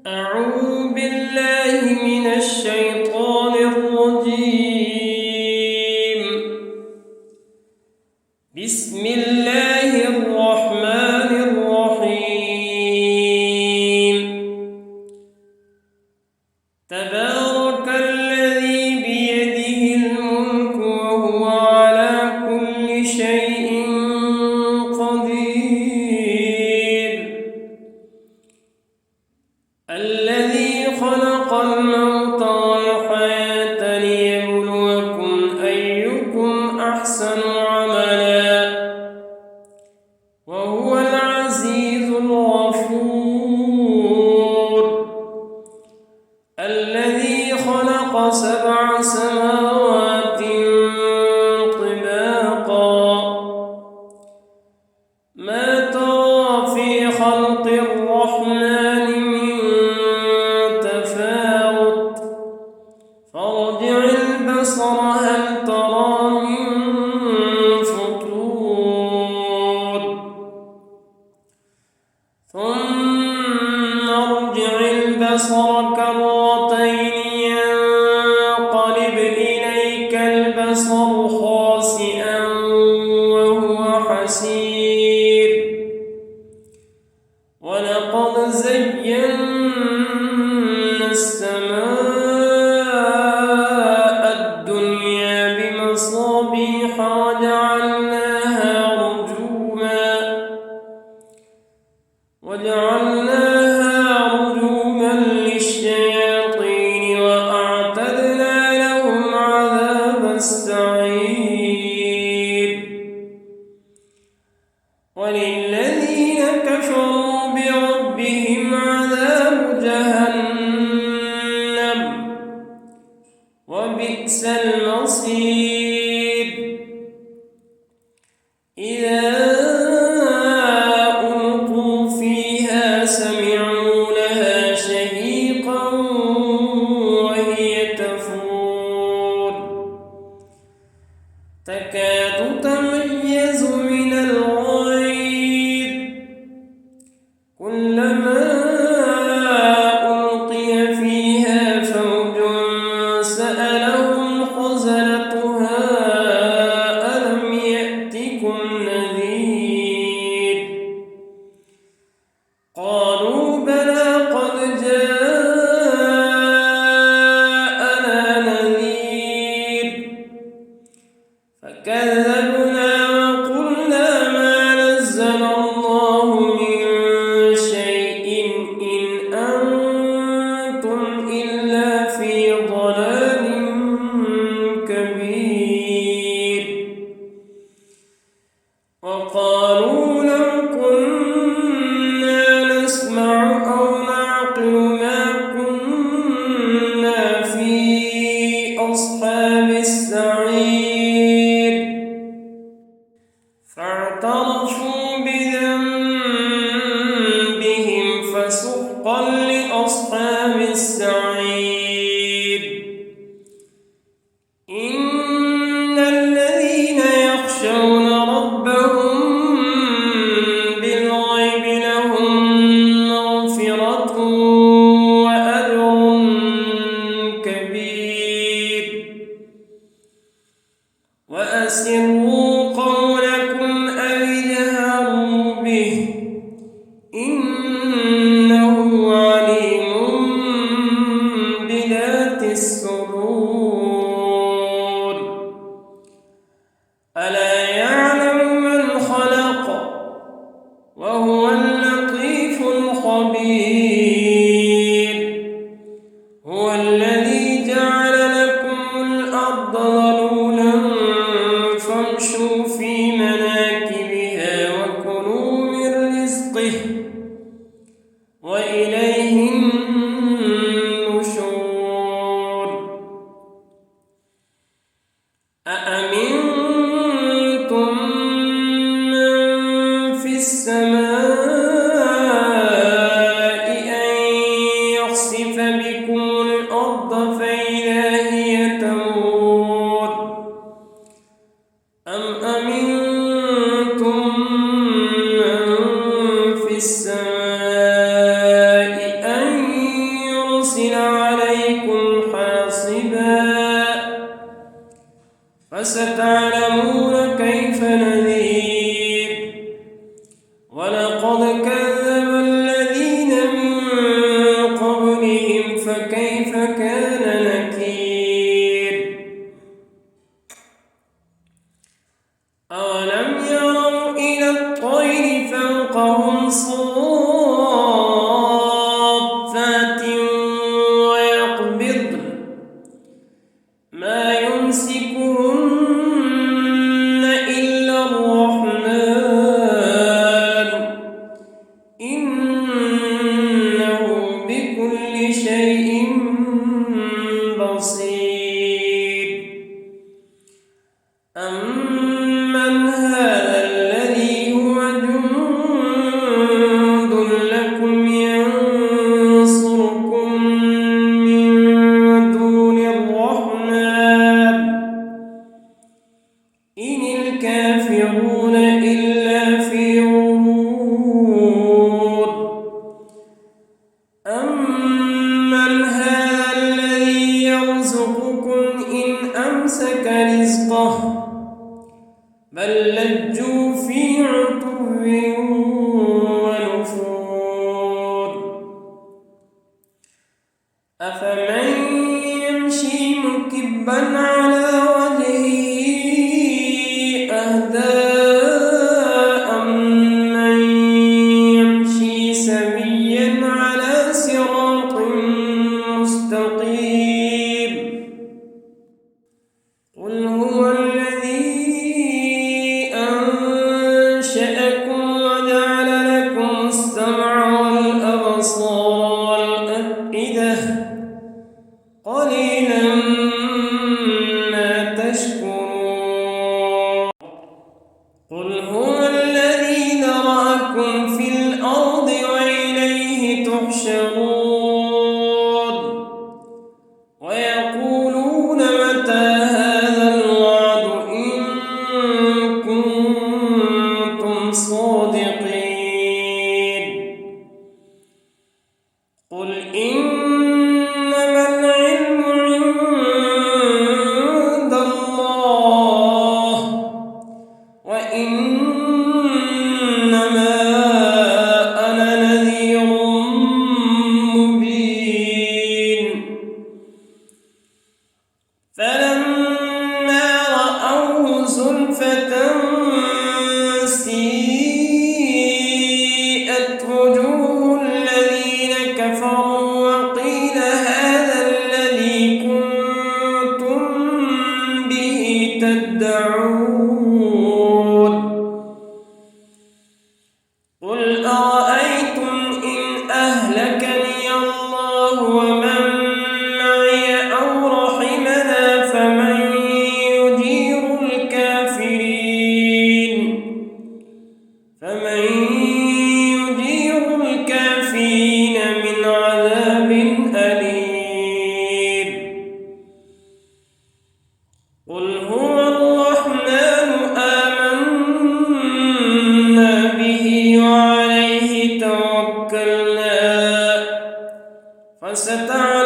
أعوذ بالله من الشيطان الرجيم. بسم الله الرحمن الرحيم. تبارك الذي بيده الملك وهو على كل شيء قدير. الذي خلق الموت والحياة ليبلوكم أيكم أحسن عملا وهو العزيز الغفور. الذي خلق 7 سماوات طباقا ما ترى في خلق الرحمن فارجع البصر هل ترى من فطور ثم ارجع البصر كرتين ينقلب إليك البصر خاسئا وهو حسير. ولقد زينا السماء الدنيا بمصابيح وجعلناها رجوما للشياطين وأعتدنا لهم عذاب السعير. وللذين كفروا بربهم عذاب جهنم وبئس المصير. إذا ألقوا فيها سمعوا لها شهيقا وهي تفور تكاد تميز من الغيظ كلما ألقي فيها فوج سألهم خزنتها ألم يأتكم نذير. قالوا بلى قد جاءنا نذير فكذبنا وقلنا ما نزل الله من شيء إن أنتم إلا في ضلال كبير. وقالوا لو كنا نسمع أو نعقل ما كنا في أصحاب السعير. فاعترفوا بذنبهم فسحقا لأصحاب السعير. إن الذين يخشون ربهم بالغيب لهم مغفرة وأجر كبير. وأسروا قولكم أو اجهروا به إنه عليم بذات الصدور. ألا يعلم من خلق وهو اللطيف الخبير. هو الذي جعل لكم الأرض ذلولا فامشوا في مناكبها وكلوا من رزقه وإليه النشور. أأمنتم من في السماء أن يخسف بكم الأرض فإذا هي تمور أم أمنتم من في السماء أن يرسل عليكم حاصبا فستعلمون كيف نذير ولقد كذب الذين من قبلهم فكيف كان نكير أولم يروا إلى الطير فوقهم صافات ويقبضن ما يمسكهن إلا الرحمن إنه بكل شيء بصير أمن هذا الذي هو جند لكم ينصركم من دون الرحمن إن الكافرون إلا في غرور أمن هذا الذي يرزقكم إن أمسك رزقه بل لجوا في عتو ونفور أفمن يمشي مكبا على وجهه أهدى أمن يمشي سويا على صراط مستقيم قل هو الذي أنشأكم وجعل لكم السمع والأبصار والأفئدة قليلا ما تشكرون قل هو الذي ذرأكم في الأرض وإليه تحشرون ويقولون متى هذا الوعد إن كنتم صادقين قل إنما العلم عند الله وإنما أنا نذير مبين فلما رأوه زلفة سيئت وجوه الذين كفروا وقيل هذا الذي كنتم به تدعون قل أرأيتم إن أهلكني الله ومن معي أو رحمنا فمن يجير الكافرين من عذاب أليم قل هو الرحمن آمنا به وعليه توكلنا فستعلمون